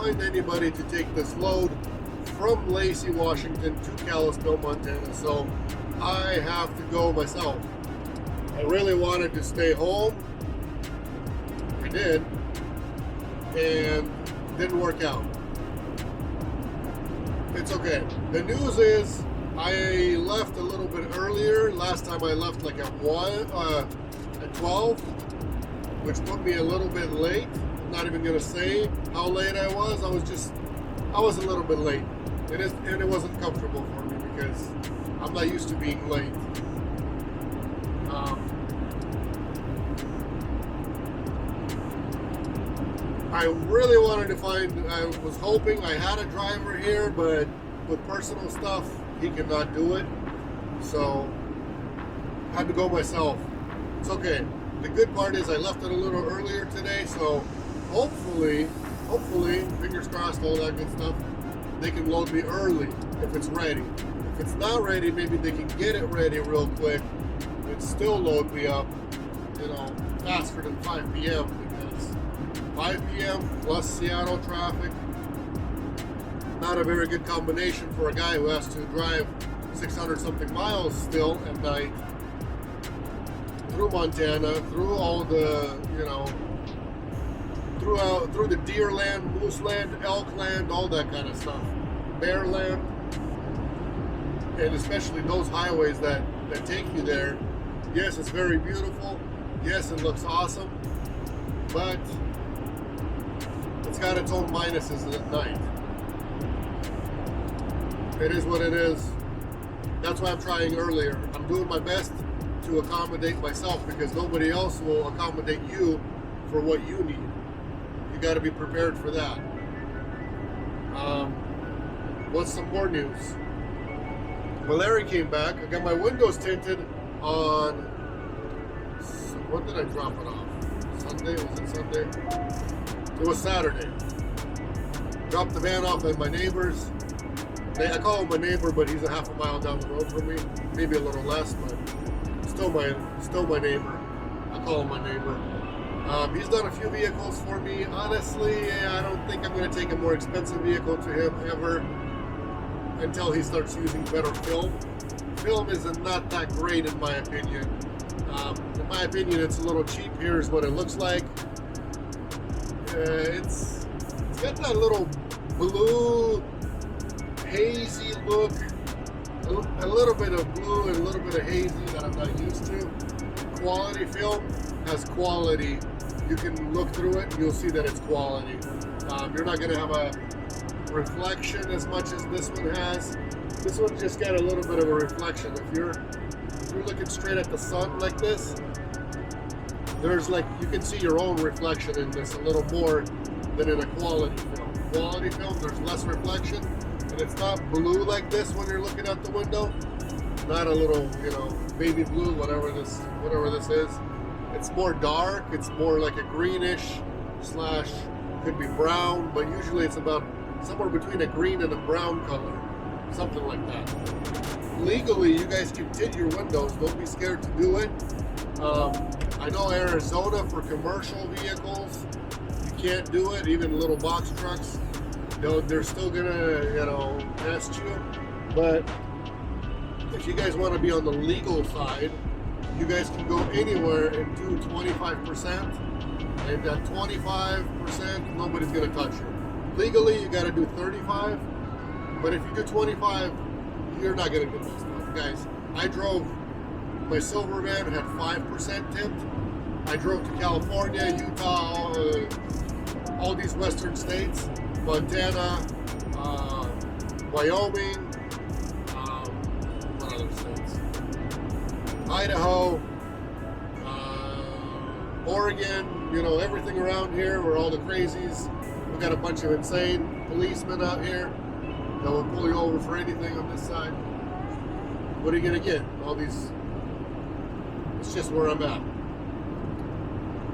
find anybody to take this load from Lacey, Washington to Kalispell, Montana, so I have to go myself. I really wanted to stay home. I did, and didn't work out. It's okay. The news is I left a little bit earlier. Last time I left like at 12, which put me a little bit late. I'm not even gonna say how late I was. I was a little bit late. And it wasn't comfortable for me because I'm not used to being late. I really wanted to I was hoping I had a driver here, but with personal stuff, he could not do it. So I had to go myself. It's okay. The good part is I left it a little earlier today, so hopefully, fingers crossed, all that good stuff, they can load me early if it's ready. If it's not ready, maybe they can get it ready real quick and still load me up, faster than 5 p.m. because 5 p.m. plus Seattle traffic, not a very good combination for a guy who has to drive 600 something miles still at night through Montana, through all the, through the deer land, moose land, elk land, all that kind of stuff, bear land, and especially those highways that take you there. Yes, it's very beautiful. Yes, it looks awesome, but it's got its own minuses at night. It is what it is. That's why I'm trying earlier. I'm doing my best to accommodate myself because nobody else will accommodate you for what you need. You got to be prepared for that. What's some more news? Well, Larry came back. I got my windows tinted on, when did I drop it off? Sunday? Was it Sunday? It was Saturday. Dropped the van off at my neighbor's. I call him my neighbor, but he's a half a mile down the road from me. Maybe a little less, but still my neighbor. I call him my neighbor. He's done a few vehicles for me. Honestly, I don't think I'm going to take a more expensive vehicle to him ever until he starts using better film. Film is not that great in my opinion. In my opinion, it's a little cheap. Here's what it looks like. It's got that little blue, hazy look. A little bit of blue and a little bit of hazy that I'm not used to. Quality film has quality. You can look through it and you'll see that it's quality. You're not going to have a reflection as much as this one has. This one just got a little bit of a reflection. If you're looking straight at the sun like this, there's you can see your own reflection in this a little more than in a quality film. Quality film, there's less reflection, and it's not blue like this when you're looking out the window. Not a little, baby blue, whatever this is. It's more dark. It's more like a greenish / could be brown, but usually it's about somewhere between a green and a brown color, something like that. Legally, you guys can tint your windows. Don't be scared to do it. I know Arizona for commercial vehicles, you can't do it. Even little box trucks, they're still gonna, test you. But if you guys want to be on the legal side, you guys can go anywhere and do 25%. And that 25%, nobody's gonna touch you. Legally, you got to do 35. But if you do 25, you're not gonna get this stuff, guys. I drove my silver van, had 5% tipped. I drove to California, Utah, all these western states, Montana, Wyoming, what other states? Idaho, Oregon, everything around here where all the crazies. We got a bunch of insane policemen out here that will pull you over for anything on this side. What are you gonna get? All these. It's just where I'm at.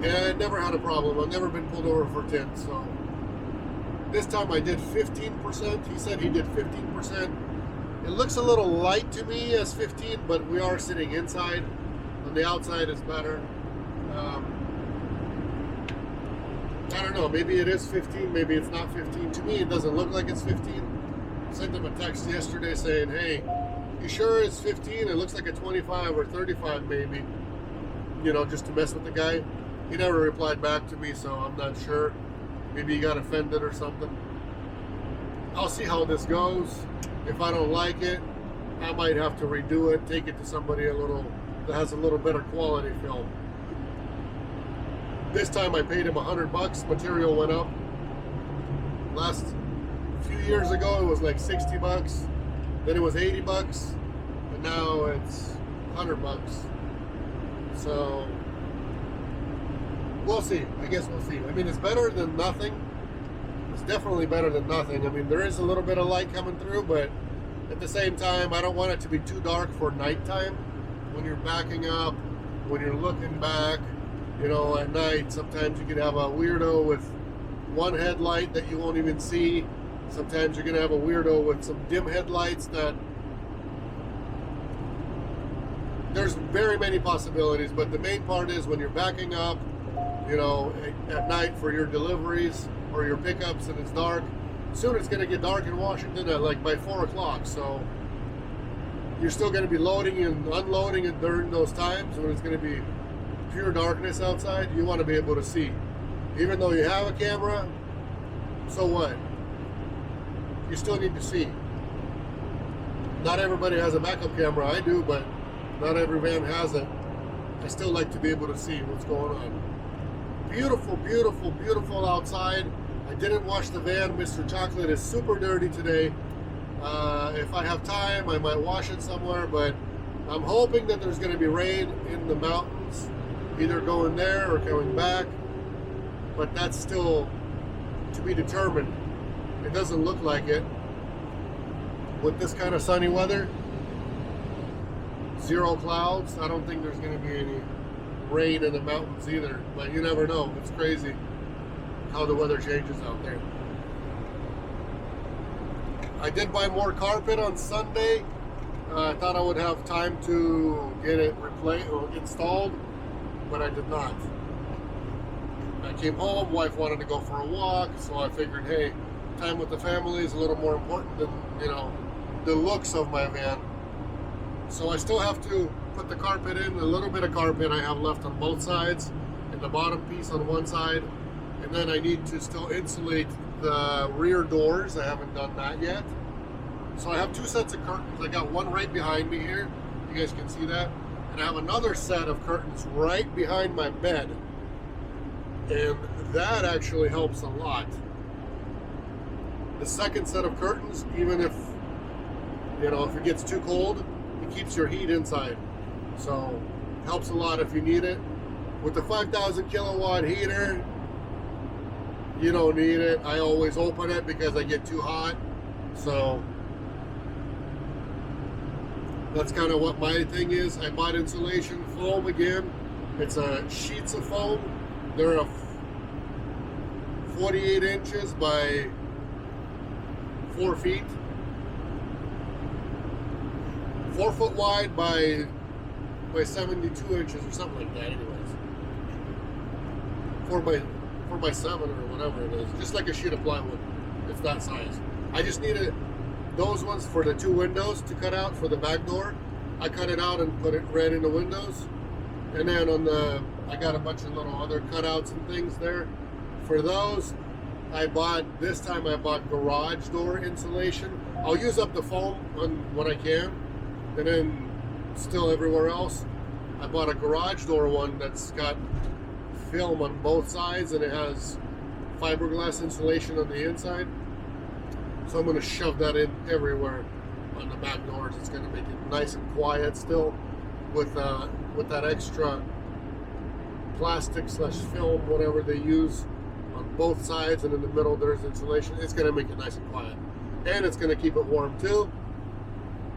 And I never had a problem. I've never been pulled over for tint. So this time I did 15%. He said he did 15%. It looks a little light to me as 15, but we are sitting inside. On the outside is better. I don't know, maybe it is 15, maybe it's not 15. To me, it doesn't look like it's 15. I sent him a text yesterday saying, hey, you sure it's 15? It looks like a 25 or 35 maybe, you know, just to mess with the guy. He never replied back to me, so I'm not sure. Maybe he got offended or something. I'll see how this goes. If I don't like it, I might have to redo it, take it to somebody that has a little better quality film. This time I paid him $100. Material went up. Last few years ago it was like $60. Then it was $80, and now it's $100. So we'll see. I guess we'll see. I mean, it's better than nothing. It's definitely better than nothing. I mean, there is a little bit of light coming through, but at the same time, I don't want it to be too dark for nighttime. When you're backing up, when you're looking back, you know, at night, sometimes you can have a weirdo with one headlight that you won't even see. Sometimes you're going to have a weirdo with some dim headlights that... There's very many possibilities, but the main part is when you're backing up, you know, at night for your deliveries or your pickups and it's dark. Soon it's going to get dark in Washington at like by 4 o'clock, so you're still going to be loading and unloading it during those times when it's going to be pure darkness outside. You want to be able to see. Even though you have a camera, so what? You still need to see. Not everybody has a backup camera. I do, but not every van has it. I still like to be able to see what's going on. Beautiful, beautiful, beautiful outside. I didn't wash the van. Mr. Chocolate is super dirty today. If I have time, I might wash it somewhere, but I'm hoping that there's going to be rain in the mountains, either going there or coming back, but that's still to be determined. It doesn't look like it. With this kind of sunny weather, 0 clouds, I don't think there's going to be any rain in the mountains either, but you never know. It's crazy how the weather changes out there. I did buy more carpet on Sunday. I thought I would have time to get it replaced or installed, but I did not. I came home, wife wanted to go for a walk, so I figured, hey, time with the family is a little more important than, you know, the looks of my van. So I still have to put the carpet in. A little bit of carpet I have left on both sides, and the bottom piece on one side. And then I need to still insulate the rear doors. I haven't done that yet. So I have 2 sets of curtains. I got one right behind me here. You guys can see that. And I have another set of curtains right behind my bed. And that actually helps a lot. The second set of curtains, even if, you know, if it gets too cold, it keeps your heat inside. So helps a lot if you need it. With the 5,000 kilowatt heater, you don't need it. I always open it because I get too hot. So that's kind of what my thing is. I bought insulation foam again. It's sheets of foam. They're a 48 inches by 4 feet. 4 foot wide by 72 inches or something like that. Anyways, 4 by 7 or whatever it is, just like a sheet of plywood. It's that size. I just needed those ones for the 2 windows to cut out for the back door. I cut it out and put it right in the windows, and then on the, I got a bunch of little other cutouts and things there. For those, this time I bought garage door insulation. I'll use up the foam on what I can, and then still everywhere else, I bought a garage door one that's got film on both sides and it has fiberglass insulation on the inside. So I'm going to shove that in everywhere on the back doors. It's going to make it nice and quiet still with that extra plastic slash film, whatever they use on both sides, and in the middle there's insulation. It's going to make it nice and quiet, and it's going to keep it warm too.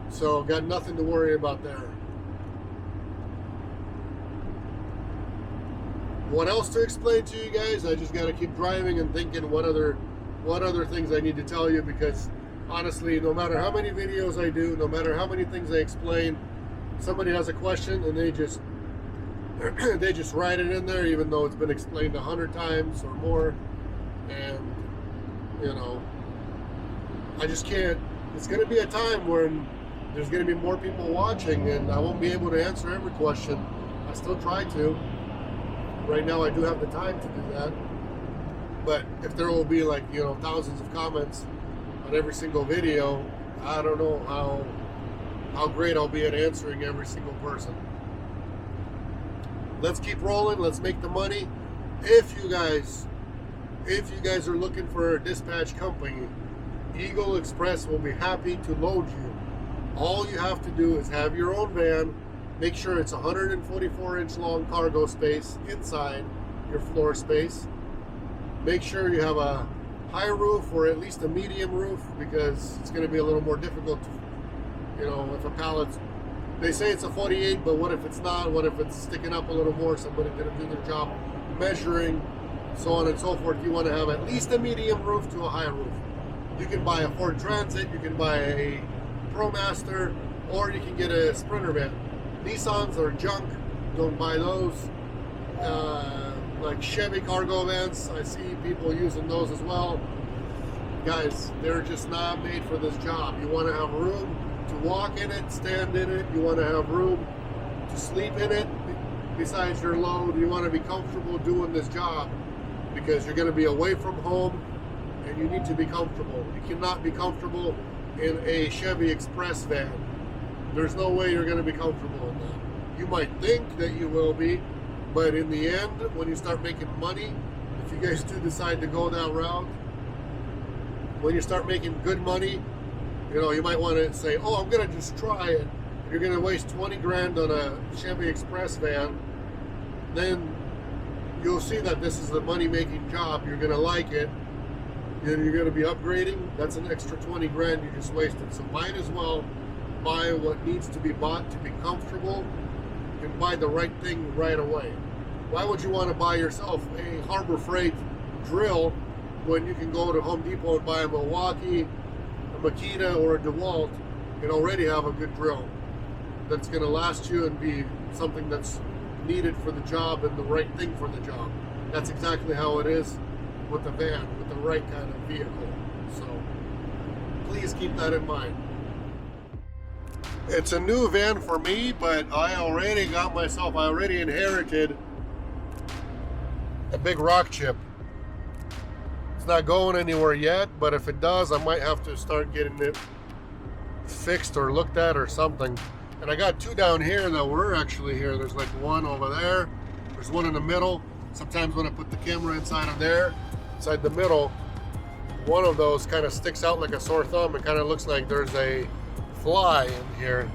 So got nothing to worry about there. What else to explain to you guys? I just got to keep driving and thinking what other things I need to tell you, because honestly, no matter how many videos I do, no matter how many things I explain, somebody has a question and they just write it in there, even though it's been explained 100 times or more. And, you know, I just can't. It's going to be a time when there's going to be more people watching, and I won't be able to answer every question. I still try to. Right now I do have the time to do that. But if there will be like, you know, thousands of comments on every single video, I don't know how great I'll be at answering every single person. Let's keep rolling. Let's make the money. If you guys are looking for a dispatch company, Eagle Express will be happy to load you. All you have to do is have your own van. Make sure it's 144-inch long cargo space inside your floor space. Make sure you have a high roof or at least a medium roof, because it's going to be a little more difficult to, you know, if a pallet's, they say it's a 48, but what if it's not? What if it's sticking up a little more? Somebody didn't do their job measuring, so on and so forth. You want to have at least a medium roof to a high roof. You can buy a Ford Transit, you can buy a ProMaster, or you can get a Sprinter van. Nissans are junk, don't buy those. Like Chevy cargo vans, I see people using those as well. Guys, they're just not made for this job. You want to have room to walk in it, stand in it. You want to have room to sleep in it besides your load. You want to be comfortable doing this job because you're going to be away from home and you need to be comfortable. You cannot be comfortable in a Chevy Express van. There's no way you're going to be comfortable in that. You might think that you will be, but in the end, when you start making money, if you guys do decide to go that route, when you start making good money, you know, you might want to say, oh, I'm going to just try it. You're going to waste 20 grand on a Chevy Express van. Then you'll see that this is a money-making job. You're going to like it. And you're going to be upgrading. That's an extra 20 grand you just wasted. So might as well buy what needs to be bought to be comfortable and buy the right thing right away. Why would you want to buy yourself a Harbor Freight drill when you can go to Home Depot and buy a Milwaukee, a Makita, or a DeWalt and already have a good drill that's going to last you and be something that's needed for the job and the right thing for the job? That's exactly how it is with the van, with the right kind of vehicle. So please keep that in mind. It's a new van for me, but I already inherited a big rock chip. It's not going anywhere yet, but if it does, I might have to start getting it fixed or looked at or something. And I got two down here that were actually here. There's like one over there. There's one in the middle. Sometimes when I put the camera inside of there, inside the middle, one of those kind of sticks out like a sore thumb. It kind of looks like there's a fly in here.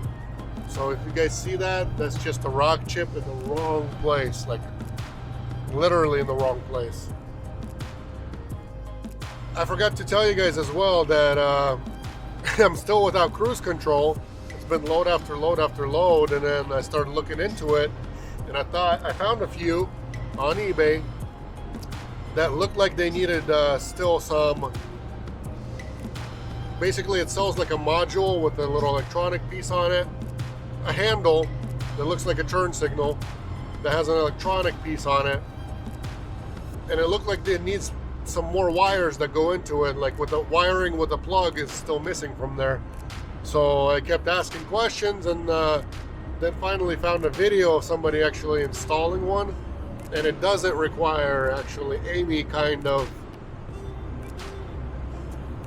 So if you guys see that, that's just a rock chip in the wrong place, like literally in the wrong place. I forgot to tell you guys as well that I'm still without cruise control. It's been load after load after load, and then I started looking into it, and I found a few on eBay that looked like they needed still some. Basically, it sells like a module with a little electronic piece on it, a handle that looks like a turn signal that has an electronic piece on it, and it looked like it needs some more wires that go into it, like with the wiring with the plug is still missing from there. So I kept asking questions, and then finally found a video of somebody actually installing one, and it doesn't require actually any kind of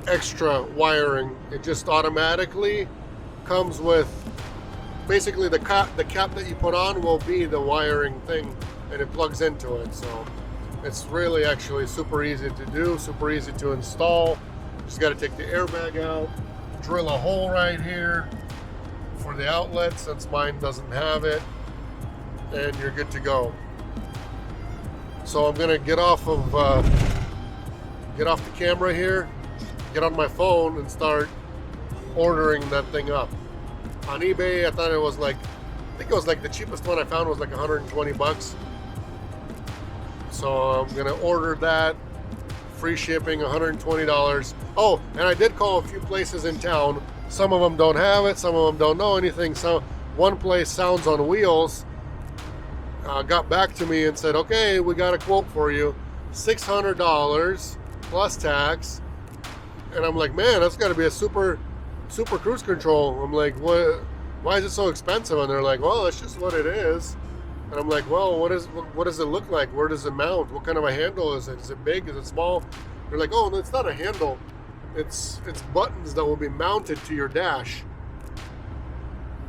extra wiring. It just automatically comes with basically the cap that you put on will be the wiring thing, and it plugs into it. So it's really actually super easy to do, super easy to install. Just got to take the airbag out, drill a hole right here for the outlet since mine doesn't have it, and you're good to go. So I'm gonna get off the camera here, get on my phone and start ordering that thing up. On eBay, I think it was like the cheapest one I found was like 120 bucks. So I'm gonna order that, free shipping, $120. Oh, and I did call a few places in town. Some of them don't have it, some of them don't know anything. So one place, Sounds on Wheels, got back to me and said, okay, we got a quote for you, $600 plus tax. And I'm like, man, that's got to be a super cruise control. I'm like, what? Why is it so expensive? And they're like, well, that's just what it is. And I'm like, well, what does it look like? Where does it mount? What kind of a handle is it? Is it big? Is it small? They're like, oh, no, it's not a handle. It's buttons that will be mounted to your dash.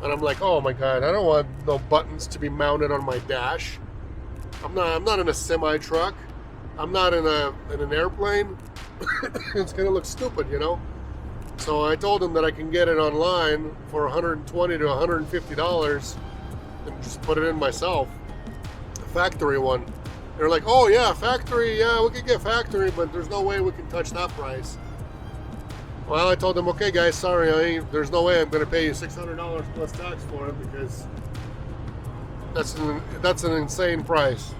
And I'm like, oh my God, I don't want no buttons to be mounted on my dash. I'm not in a semi truck. I'm not in an airplane. It's gonna look stupid, you know. So I told them that I can get it online for $120 to $150 and just put it in myself. A factory one. They're like, oh yeah, factory, yeah, we could get factory, but there's no way we can touch that price. Well, I told them, okay guys, sorry, there's no way I'm going to pay you $600 plus tax for it, because that's an insane price.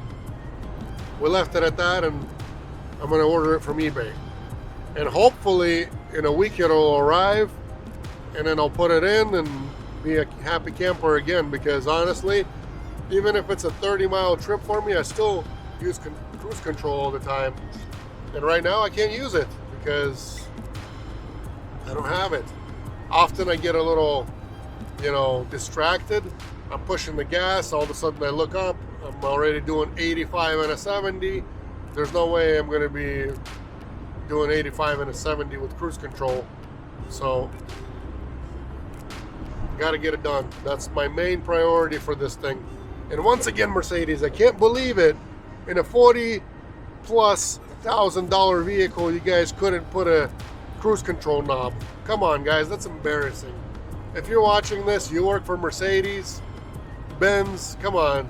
We left it at that, and I'm going to order it from eBay. And hopefully in a week it'll arrive, and then I'll put it in and be a happy camper again, because honestly, even if it's a 30-mile trip for me, I still use cruise control all the time. And right now I can't use it because I don't have it. Often I get a little, distracted. I'm pushing the gas. All of a sudden I look up. I'm already doing 85 and a 70. There's no way I'm going to be doing 85 and a 70 with cruise control. So, got to get it done. That's my main priority for this thing. And once again, Mercedes, I can't believe it. In a $40,000+ vehicle, you guys couldn't put a cruise control knob. Come on, guys, that's embarrassing. If you're watching this, you work for Mercedes, Benz, come on.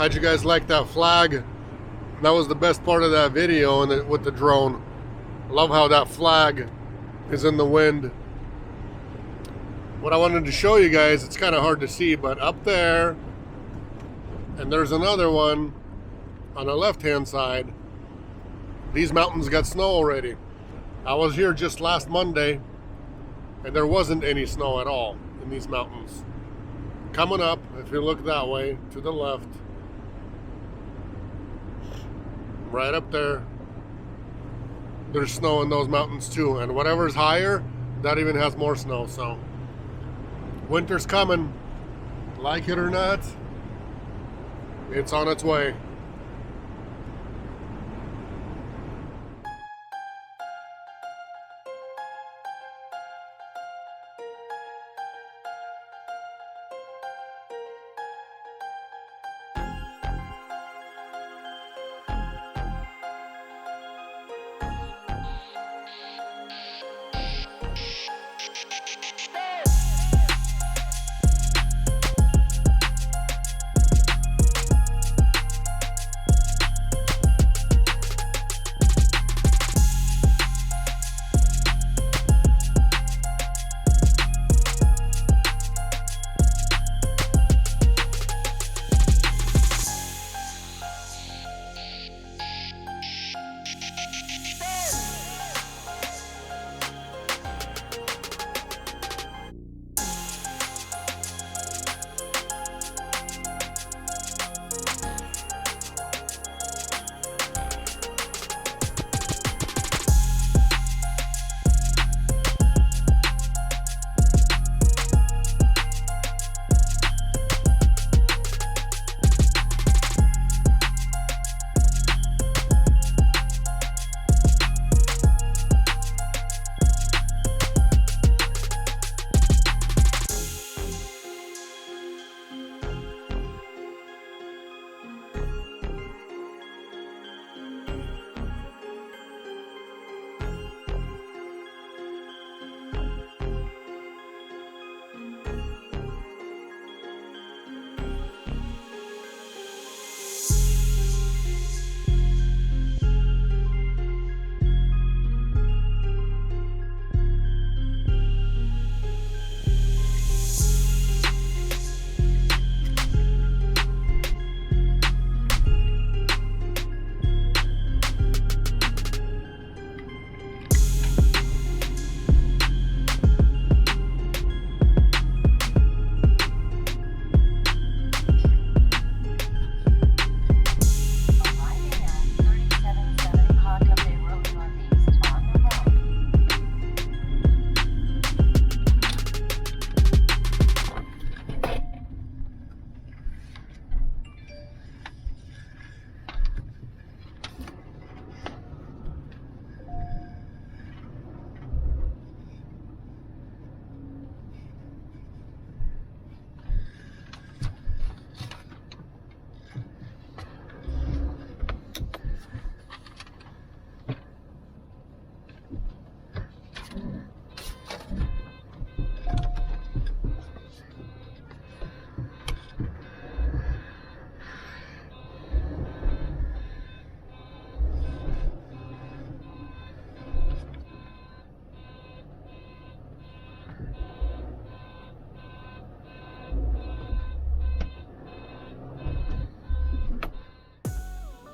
How'd you guys like that flag? That was the best part of that video and with the drone. I love how that flag is in the wind. What I wanted to show you guys, it's kind of hard to see, but up there, and there's another one on the left-hand side. These mountains got snow already. I was here just last Monday, and there wasn't any snow at all in these mountains. Coming up, if you look that way, to the left, right up there, there's snow in those mountains too. And whatever's higher, that even has more snow. So winter's coming, like it or not, it's on its way.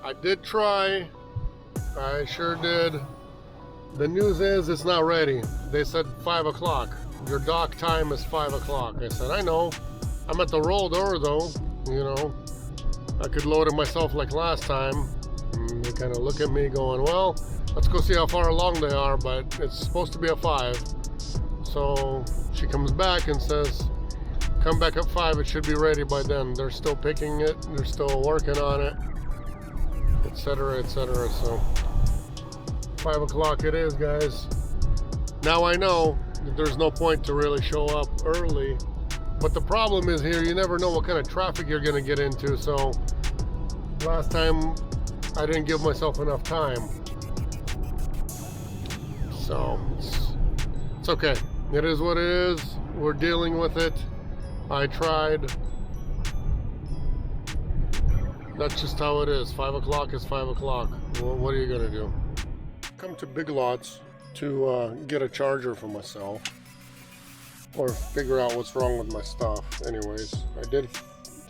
I did try. I sure did. The news is it's not ready. They said 5 o'clock. Your dock time is 5 o'clock. I said, I know. I'm at the roll door though. You know, I could load it myself like last time. And they kind of look at me going, well, let's go see how far along they are, but it's supposed to be at 5. So she comes back and says, come back at 5, it should be ready by then. They're still picking it, they're still working on it, etc., etc. So 5 o'clock it is, guys. Now I know that there's no point to really show up early, but the problem is here, you never know what kind of traffic you're going to get into. So last time I didn't give myself enough time, so it's okay. It is what it is. We're dealing with it. I tried. That's just how it is. 5 o'clock is 5 o'clock. Well, what are you gonna do? Come to Big Lots to get a charger for myself, or figure out what's wrong with my stuff. Anyways, I did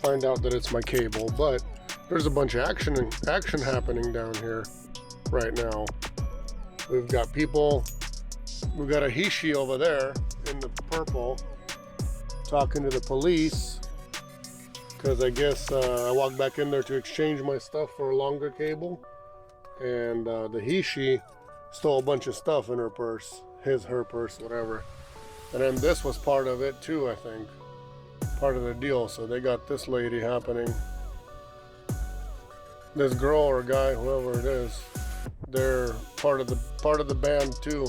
find out that it's my cable, but there's a bunch of action happening down here right now. We've got people. We've got a Hishi over there in the purple talking to the police, because I guess I walked back in there to exchange my stuff for a longer cable, and the Hishi stole a bunch of stuff in her purse, her purse, whatever. And then this was part of it too, I think, part of the deal. So they got this lady happening, this girl or guy, whoever it is, they're part of the band too.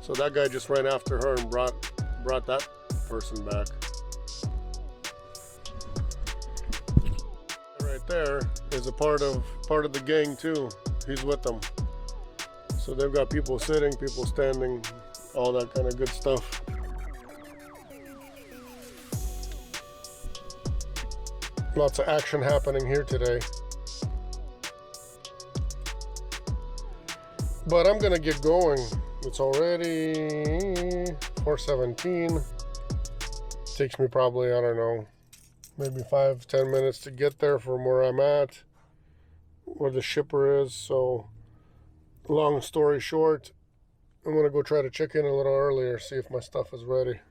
So that guy just ran after her and brought that person back. Right there is a part of the gang too. He's with them. So they've got people sitting, people standing, all that kind of good stuff. Lots of action happening here today. But I'm gonna get going. It's already 4:17. Takes me probably, I don't know, maybe 5-10 minutes to get there from where I'm at, where the shipper is. So long story short, I'm gonna go try to check in a little earlier, see if my stuff is ready.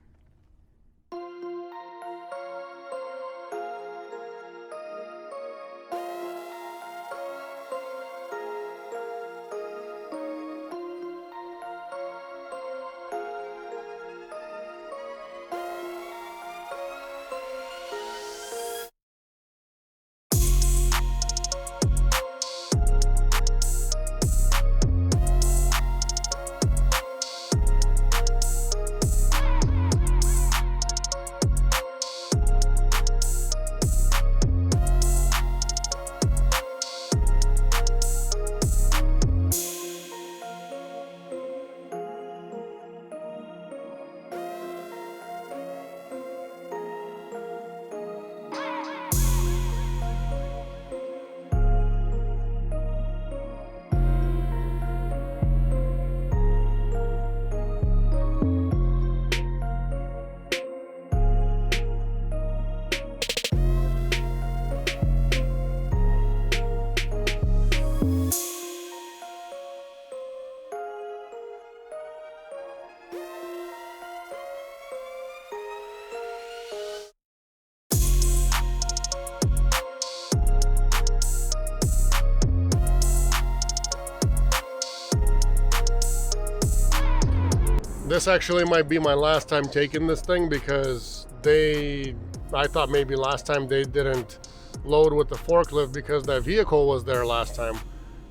This actually might be my last time taking this thing, because I thought maybe last time they didn't load with the forklift because that vehicle was there last time.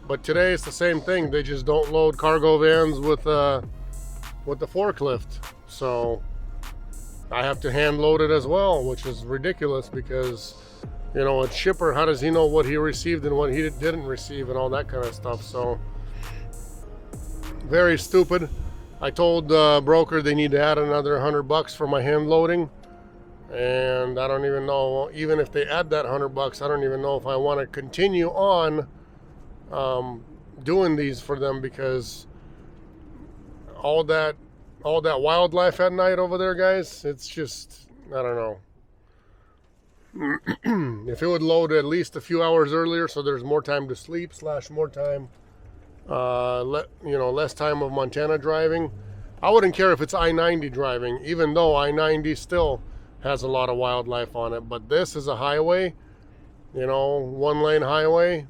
But today it's the same thing. They just don't load cargo vans with the forklift. So I have to hand load it as well, which is ridiculous because, you know, a shipper, how does he know what he received and what he didn't receive and all that kind of stuff? So very stupid. I told the broker they need to add another $100 for my hand loading, and I don't even know, even if they add that $100, I don't even know if I want to continue on doing these for them, because all that wildlife at night over there, guys, it's just, I don't know. If it would load at least a few hours earlier so there's more time to sleep / more time, less time of Montana driving. I wouldn't care if it's I-90 driving, even though I-90 still has a lot of wildlife on it. But this is a highway, you know, 1-lane highway.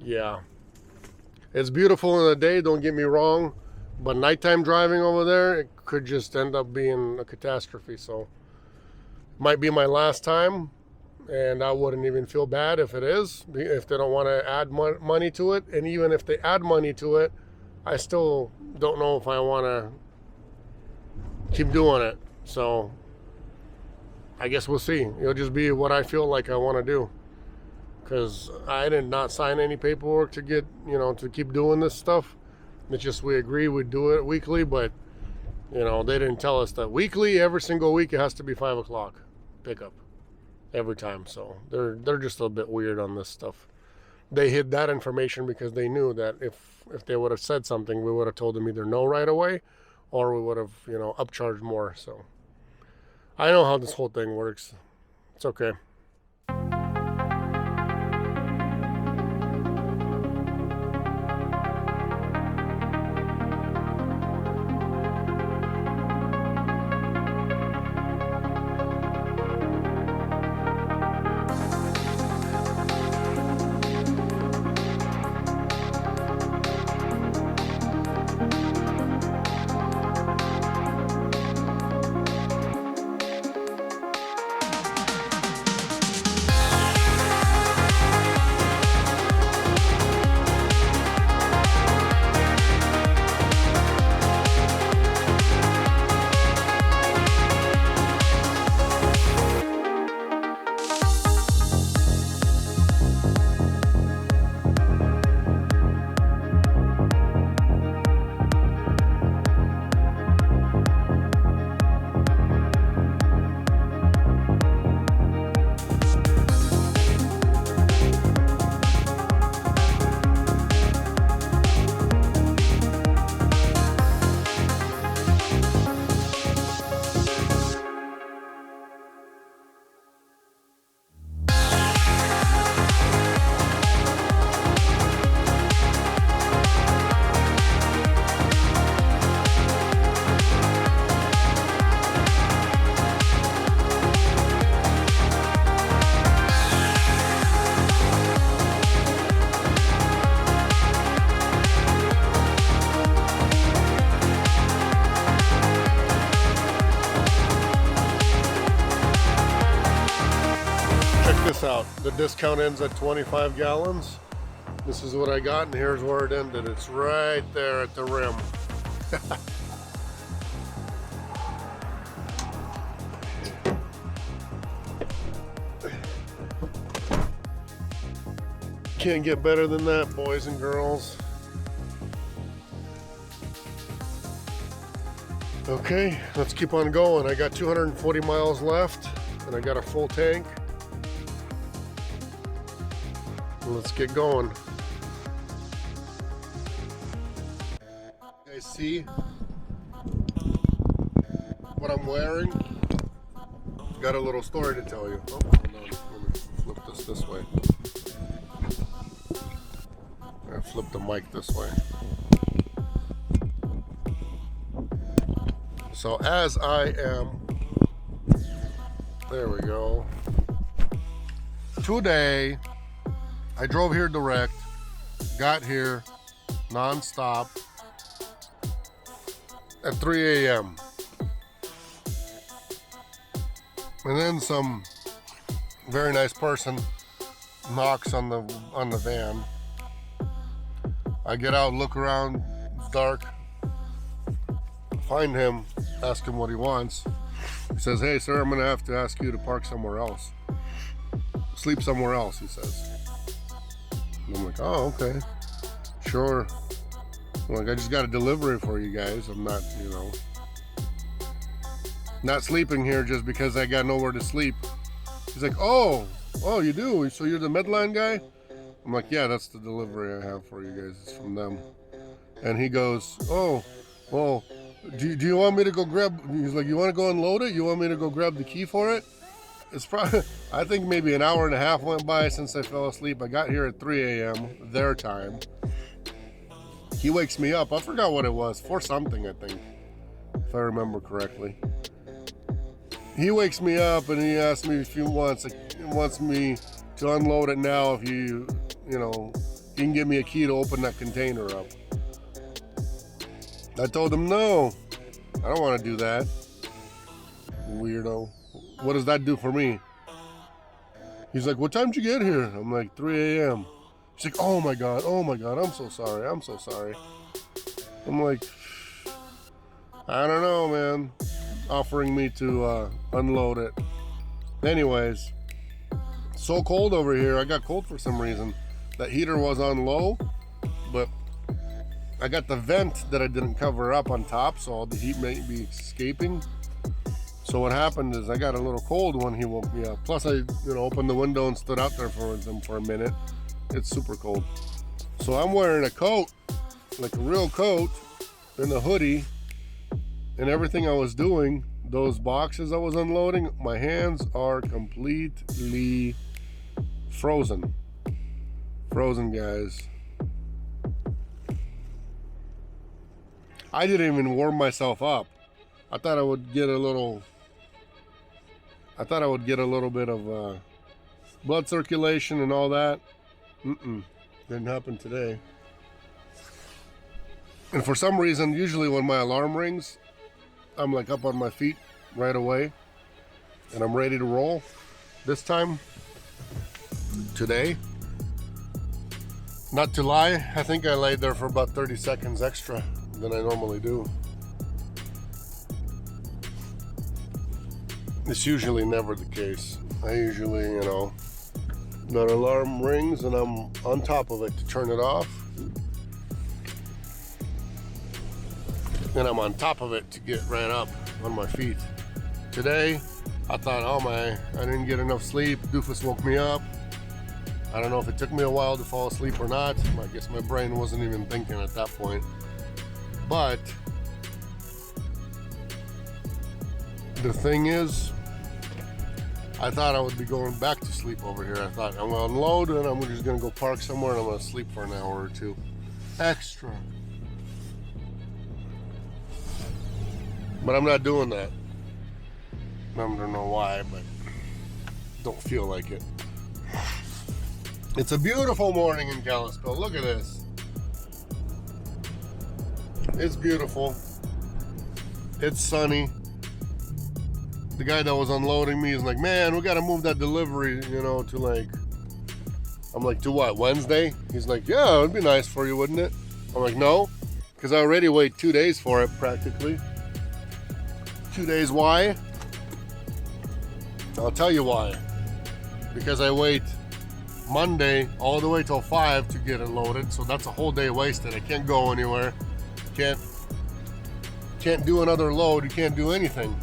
Yeah, it's beautiful in the day, don't get me wrong, but nighttime driving over there, it could just end up being a catastrophe. So might be my last time, and I wouldn't even feel bad if it is, if they don't want to add money to it. And even if they add money to it, I still don't know if I want to keep doing it. So I guess we'll see. It'll just be what I feel like I want to do, because I did not sign any paperwork to get, to keep doing this stuff. It's just we agree we'd do it weekly, but they didn't tell us that weekly, every single week it has to be 5 o'clock pickup. every time. So they're just a bit weird on this stuff. They hid that information because they knew that if they would have said something, we would have told them either no right away, or we would have upcharged more. So I know how this whole thing works. It's okay. This out. The discount ends at 25 gallons. This is what I got, and here's where it ended. It's right there at the rim. Can't get better than that, boys and girls. Okay, let's keep on going. I got 240 miles left, and I got a full tank. Let's get going. You guys see what I'm wearing? Got a little story to tell you. Oh, hold on. Let me flip this way. I flip the mic this way. So as I am, there we go. Today, I drove here direct, got here non-stop at 3 a.m. And then some very nice person knocks on the van. I get out, look around, it's dark, find him, ask him what he wants. He says, "Hey sir, I'm gonna have to ask you to park somewhere else. Sleep somewhere else," he says. And I'm like, "Oh, okay, sure." I'm like, "I just got a delivery for you guys. I'm not, not sleeping here just because I got nowhere to sleep." He's like, oh, you do? So you're the Medline guy?" I'm like, "Yeah, that's the delivery I have for you guys. It's from them." And he goes, "Oh, well, do you want me to go grab," he's like, "You want to go unload it? You want me to go grab the key for it?" It's probably, I think maybe an hour and a half went by since I fell asleep. I got here at 3 a.m. their time. He wakes me up. I forgot what it was. 4 something, I think, if I remember correctly. He wakes me up and he asks me if he wants me to unload it now, if you can give me a key to open that container up. I told him, no, I don't want to do that. Weirdo. What does that do for me? He's like, "What time did you get here?" I'm like, 3 a.m. He's like, oh my God, I'm so sorry. I'm like, I don't know, man. Offering me to unload it. Anyways, so cold over here. I got cold for some reason. That heater was on low, but I got the vent that I didn't cover up on top, so all the heat may be escaping. So what happened is I got a little cold when he woke me up. Plus I, opened the window and stood out there for them for a minute. It's super cold. So I'm wearing a coat, like a real coat, and a hoodie, and everything I was doing, those boxes I was unloading, my hands are completely frozen. Frozen, guys. I didn't even warm myself up. I thought I would get a little bit of blood circulation and all that. Didn't happen today. And for some reason, usually when my alarm rings, I'm like up on my feet right away and I'm ready to roll. This time, today, not to lie, I think I laid there for about 30 seconds extra than I normally do. It's usually never the case. I usually, the alarm rings and I'm on top of it to turn it off. And I'm on top of it to get right up on my feet. Today, I thought, I didn't get enough sleep. Doofus woke me up. I don't know if it took me a while to fall asleep or not. I guess my brain wasn't even thinking at that point. But the thing is, I thought I would be going back to sleep over here. I thought I'm gonna unload and I'm just gonna go park somewhere and I'm gonna sleep for an hour or two extra. But I'm not doing that. I don't know why, but don't feel like it. It's a beautiful morning in Kalispell. Look at this. It's beautiful. It's sunny. The guy that was unloading me is like, man, we gotta move that delivery, to like, I'm like, to what, Wednesday? He's like, yeah, it'd be nice for you, wouldn't it? I'm like, no, because I already wait 2 days for it, practically. 2 days, why? I'll tell you why. Because I wait Monday all the way till 5 to get it loaded, so that's a whole day wasted. I can't go anywhere. Can't do another load. You can't do anything.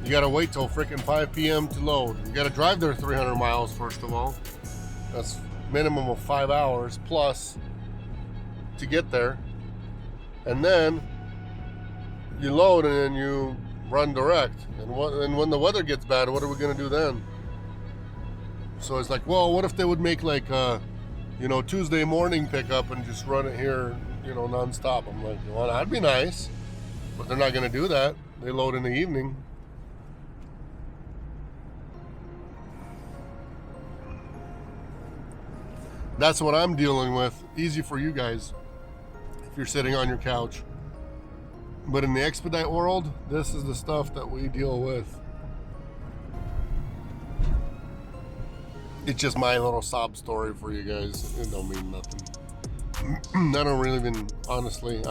You gotta wait till freaking 5 p.m. to load. You gotta drive there 300 miles first of all. That's minimum of 5 hours plus to get there. And then you load and then you run direct. And when the weather gets bad, what are we gonna do then? So it's like, well, what if they would make like Tuesday morning pickup and just run it here, nonstop? I'm like, well, that'd be nice, but they're not gonna do that. They load in the evening. That's what I'm dealing with. Easy for you guys if you're sitting on your couch. But in the expedite world, this is the stuff that we deal with. It's just my little sob story for you guys. It don't mean nothing. I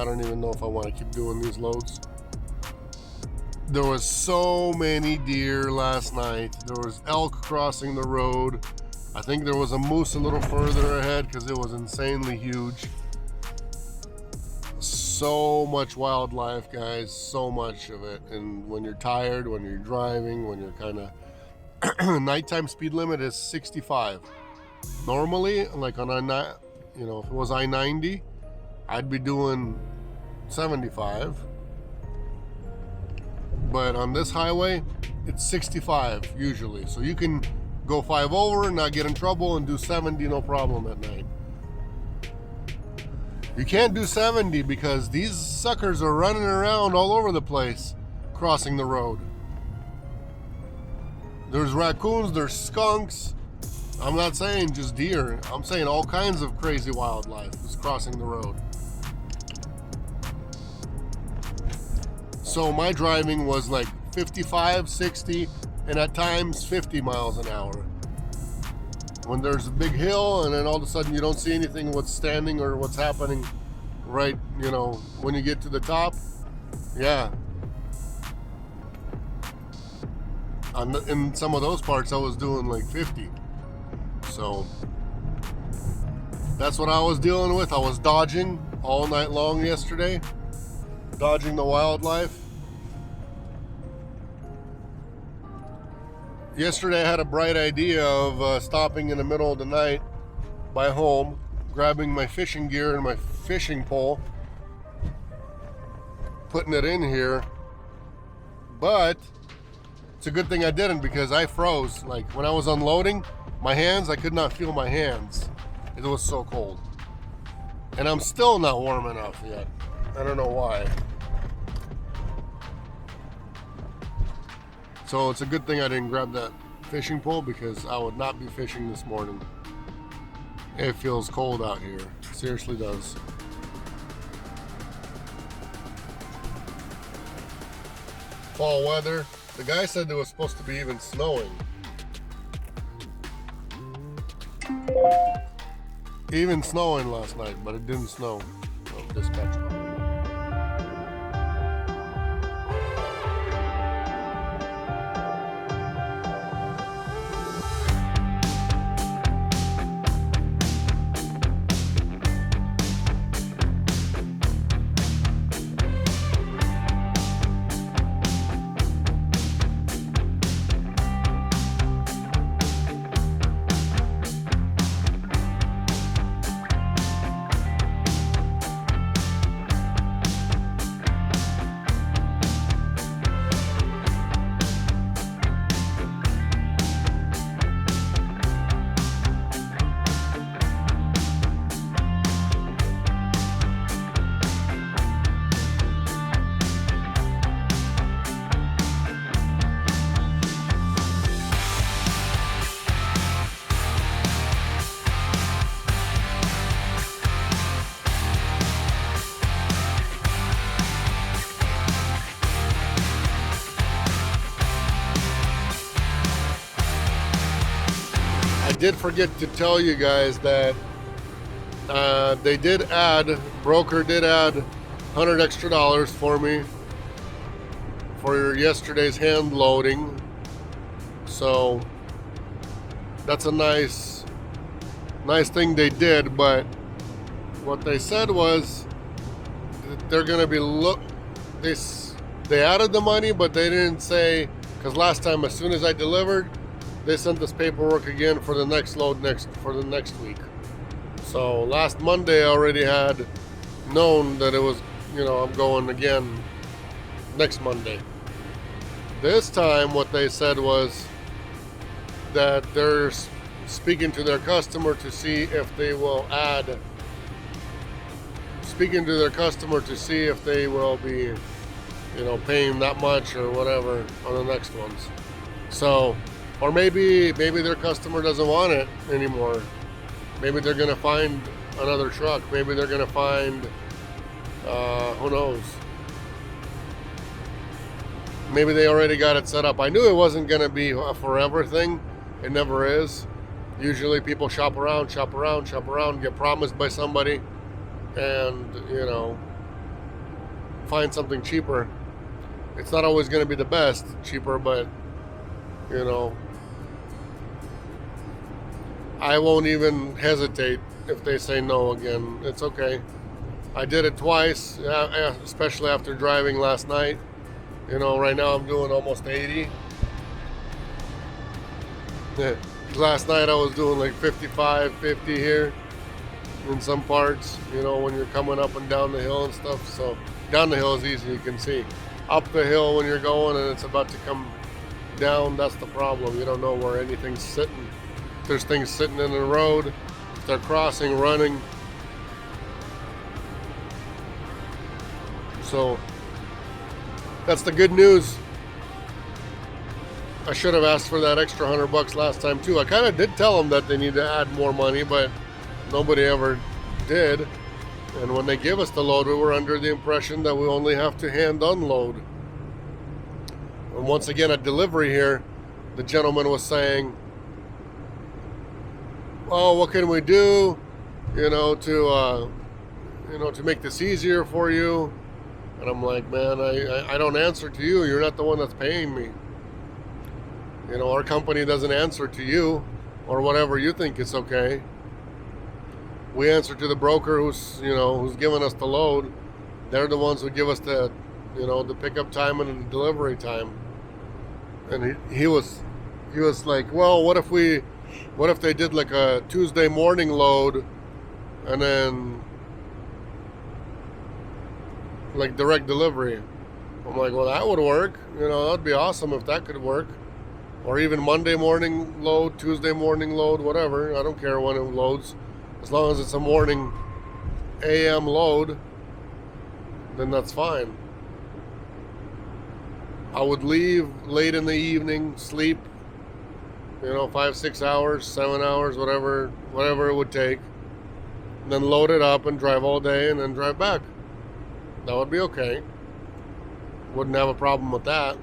don't even know if I want to keep doing these loads. There was so many deer last night. There was elk crossing the road. I think there was a moose a little further ahead because it was insanely huge. So much wildlife, guys, so much of it. And when you're tired, when you're driving, when you're kind of nighttime speed limit is 65. Normally, like on if it was I-90, I'd be doing 75. But on this highway, it's 65 usually. So you can go 5 over, not get in trouble, and do 70 no problem at night. You can't do 70 because these suckers are running around all over the place crossing the road. There's raccoons, there's skunks. I'm not saying just deer. I'm saying all kinds of crazy wildlife is crossing the road. So my driving was like 55, 60, and at times 50 miles an hour. When there's a big hill and then all of a sudden you don't see anything what's standing or what's happening right, when you get to the top, yeah. In some of those parts I was doing like 50. So that's what I was dealing with. I was dodging all night long yesterday, dodging the wildlife. Yesterday I had a bright idea of stopping in the middle of the night by home, grabbing my fishing gear and my fishing pole, putting it in here. But it's a good thing I didn't, because I froze. Like when I was unloading my hands, I could not feel my hands. It was so cold. And I'm still not warm enough yet. I don't know why. So it's a good thing I didn't grab that fishing pole, because I would not be fishing this morning. It feels cold out here. It seriously does. Fall weather. The guy said it was supposed to be even snowing. Even snowing last night, but it didn't snow. Oh, dispatch. I did forget to tell you guys that they did add, broker did add $100 extra for me for yesterday's hand loading. So that's a nice thing they did. But what they said was that they're gonna be they added the money, but they didn't say, because last time as soon as I delivered, they sent this paperwork again for the next load for the next week. So last Monday I already had known that it was, I'm going again next Monday. This time what they said was that they're speaking to their customer to see if they will be, paying that much or whatever on the next ones. So, or maybe their customer doesn't want it anymore. Maybe they're gonna find another truck. Maybe they're gonna find, who knows? Maybe they already got it set up. I knew it wasn't gonna be a forever thing. It never is. Usually people shop around, get promised by somebody, and find something cheaper. It's not always gonna be the best cheaper, but I won't even hesitate if they say no again. It's okay. I did it twice, especially after driving last night. Right now I'm doing almost 80. Last night I was doing like 55, 50 here in some parts, when you're coming up and down the hill and stuff. So down the hill is easy, you can see. Up the hill when you're going and it's about to come down, that's the problem. You don't know where anything's sitting. There's things sitting in the road. They're crossing, running. So that's the good news. I should have asked for that extra $100 last time too. I kind of did tell them that they need to add more money, but nobody ever did. And when they give us the load, we were under the impression that we only have to hand unload. And once again, at delivery here, the gentleman was saying, "Oh, what can we do, to make this easier for you?" And I'm like, "Man, I don't answer to you. You're not the one that's paying me. Our company doesn't answer to you or whatever you think is okay. We answer to the broker who's giving us the load. They're the ones who give us the pickup time and the delivery time." And he was he was like, well, what if they did like a Tuesday morning load and then like direct delivery? I'm like, well, that would work. You know, that'd be awesome if that could work. Or even Monday morning load, Tuesday morning load, whatever. I don't care when it loads. As long as it's a morning AM load, then that's fine. I would leave late in the evening, sleep, 5, 6 hours, 7 hours, whatever it would take. And then load it up and drive all day and then drive back. That would be okay. Wouldn't have a problem with that.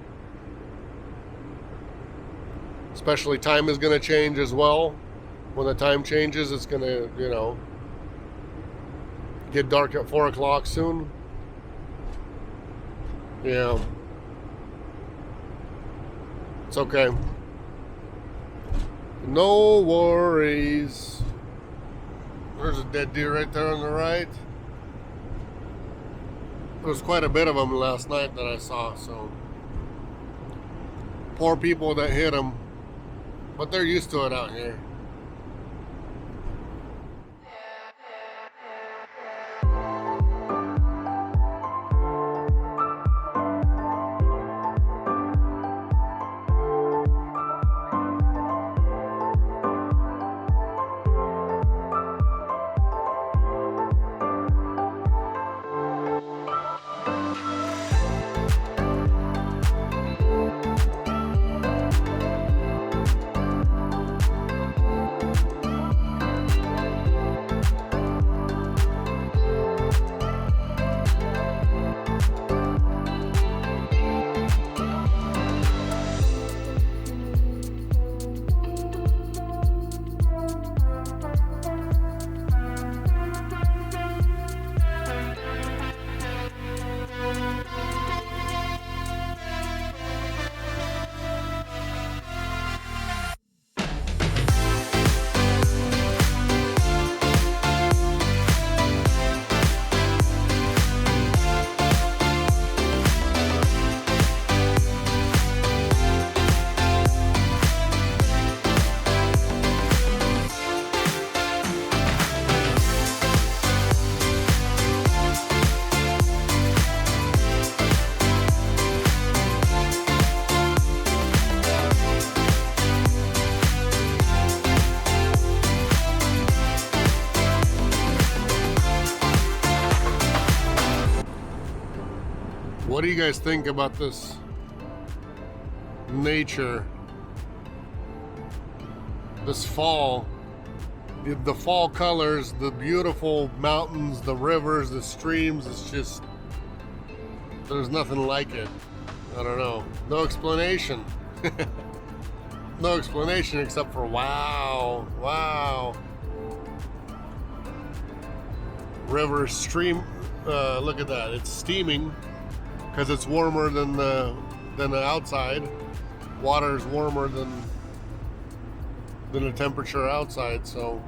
Especially time is going to change as well. When the time changes, it's going to, get dark at 4 o'clock soon. Yeah. It's okay. No worries. There's a dead deer right there on the right. There was quite a bit of them last night that I saw, so poor people that hit them, but they're used to it out here. What do you guys think about this nature? This fall, the fall colors, the beautiful mountains, the rivers, the streams, it's just, there's nothing like it. I don't know. No explanation. No explanation except for wow, wow. River, stream, look at that. It's steaming because it's warmer than the outside. Water is warmer than the temperature outside, so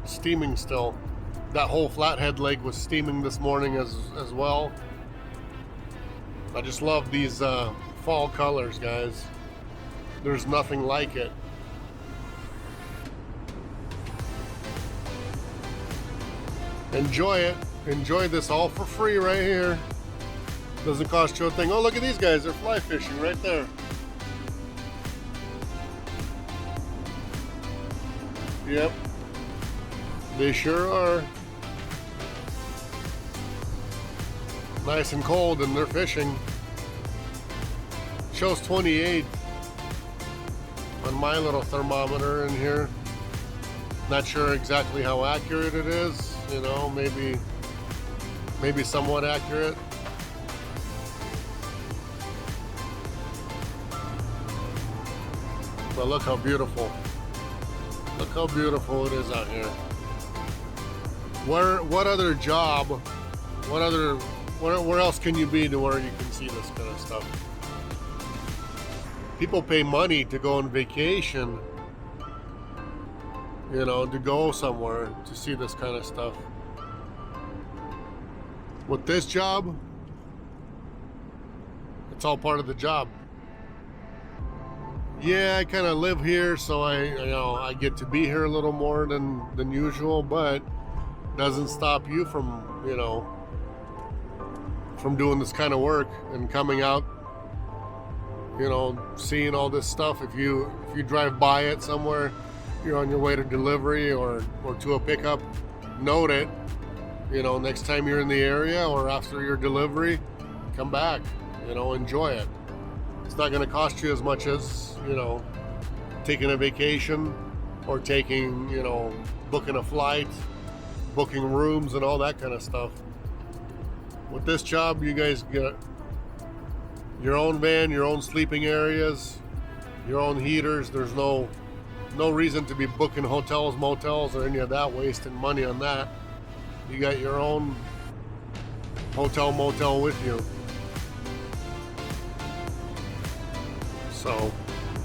steaming still. That whole Flathead Lake was steaming this morning as well. I just love these fall colors, guys. There's nothing like it. Enjoy it. Enjoy this all for free right here. Doesn't cost you a thing. Oh, look at these guys. They're fly fishing right there. Yep. They sure are. Nice and cold, and they're fishing. Shows 28 on my little thermometer in here. Not sure exactly how accurate it is. You know, maybe somewhat accurate. But look how beautiful. Look how beautiful it is out here. What other job, where else can you be to where you can see this kind of stuff? People pay money to go on vacation, you know, to go somewhere to see this kind of stuff. With this job, it's all part of the job. Yeah, I kind of live here, so I get to be here a little more than usual, but doesn't stop you from, from doing this kind of work and coming out, seeing all this stuff. If you drive by it somewhere, you're on your way to delivery or to a pickup, note it. Next time you're in the area or after your delivery, come back, enjoy it. It's not going to cost you as much as, taking a vacation or taking, booking a flight, booking rooms and all that kind of stuff. With this job, you guys get your own van, your own sleeping areas, your own heaters. There's no reason to be booking hotels, motels, or any of that, wasting money on that. You got your own hotel, motel with you. So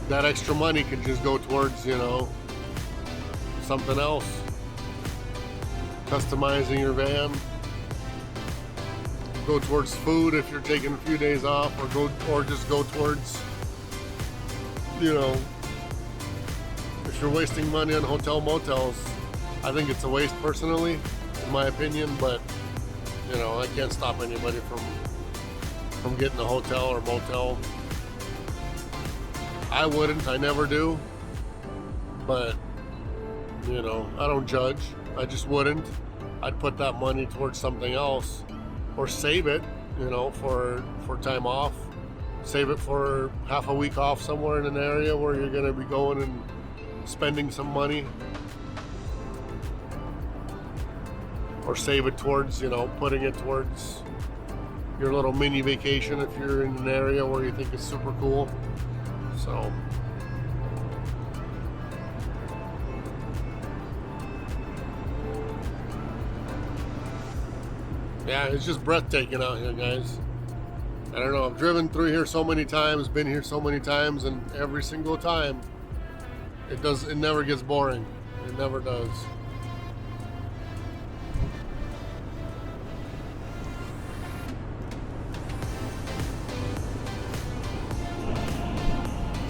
that extra money can just go towards, something else. Customizing your van. Go towards food if you're taking a few days off, or just go towards, if you're wasting money on hotel, motels. I think it's a waste personally, in my opinion, but I can't stop anybody from getting a hotel or motel. I wouldn't, I never do, but I don't judge. I just wouldn't. I'd put that money towards something else, or save it, for time off. Save it for half a week off somewhere in an area where you're going to be going and spending some money. Or save it towards, putting it towards your little mini vacation if you're in an area where you think it's super cool. So, yeah, it's just breathtaking out here, guys. I don't know, I've driven through here so many times, been here so many times, and every single time it never gets boring. It never does.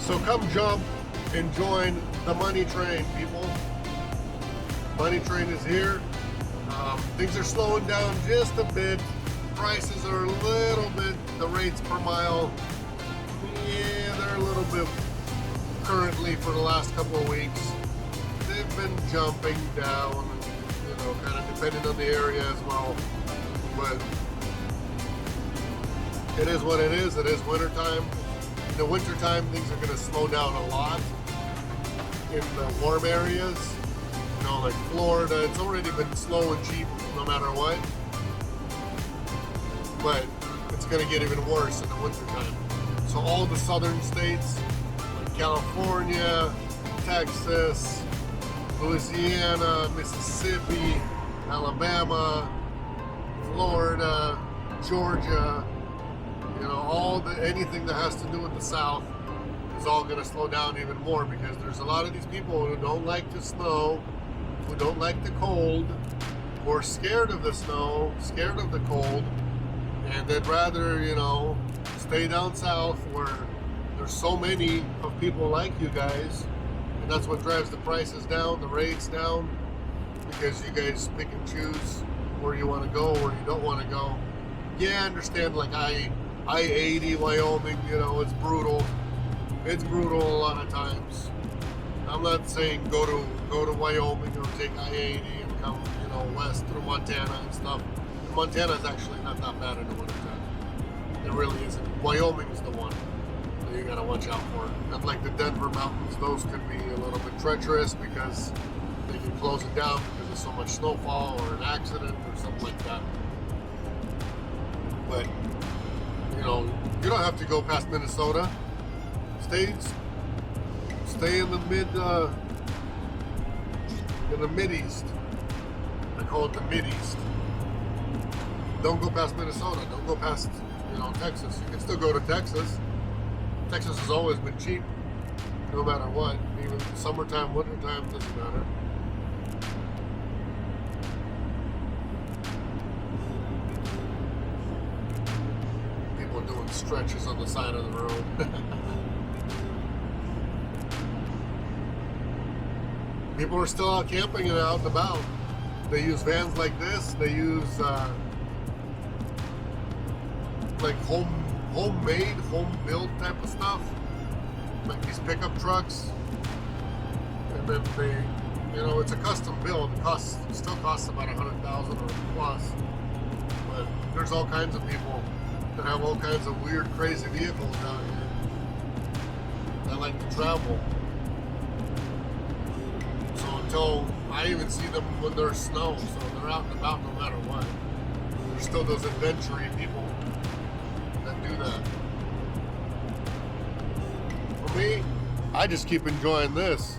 So come jump and join the money train, people. Money train is here. Things are slowing down just a bit. Prices are a little bit, the rates per mile, yeah, they're a little bit currently for the last couple of weeks. They've been jumping down, kind of depending on the area as well. But it is what it is. It is wintertime. In the wintertime, things are going to slow down a lot. In the warm areas, like Florida, it's already been slow and cheap no matter what. But it's going to get even worse in the wintertime. So all the southern states, like California, Texas, Louisiana, Mississippi, Alabama, Florida, Georgia, anything that has to do with the South is all going to slow down even more, because there's a lot of these people who don't like the snow, who don't like the cold, who are scared of the snow, scared of the cold, and they'd rather, stay down south where there's so many of people like you guys, and that's what drives the prices down, the rates down, because you guys pick and choose where you want to go, where you don't want to go. Yeah, I understand, like I-80, Wyoming, it's brutal. It's brutal a lot of times. I'm not saying go to Wyoming or take I-80 and come, west through Montana and stuff. Montana is actually not that bad in the wintertime. It really isn't. Wyoming is the one that you gotta watch out for. And like the Denver mountains, those could be a little bit treacherous because they can close it down because there's so much snowfall or an accident or something like that. But you don't have to go past Minnesota. Stay in the mid-east. I call it the mid-east. Don't go past Minnesota. Don't go past, Texas. You can still go to Texas. Texas has always been cheap, no matter what. Even summertime, wintertime, doesn't matter. People doing stretches on the side of the road. People are still out camping and out and about. They use vans like this. They use like homemade, home-built type of stuff, like these pickup trucks. And then they, you know, it's a custom build. It still costs about $100,000 or plus. But there's all kinds of people that have all kinds of weird, crazy vehicles down here that like to travel. So until I even see them when there's snow, so they're out and about no matter what. There's still those adventure-y people that do that. For me, I just keep enjoying this.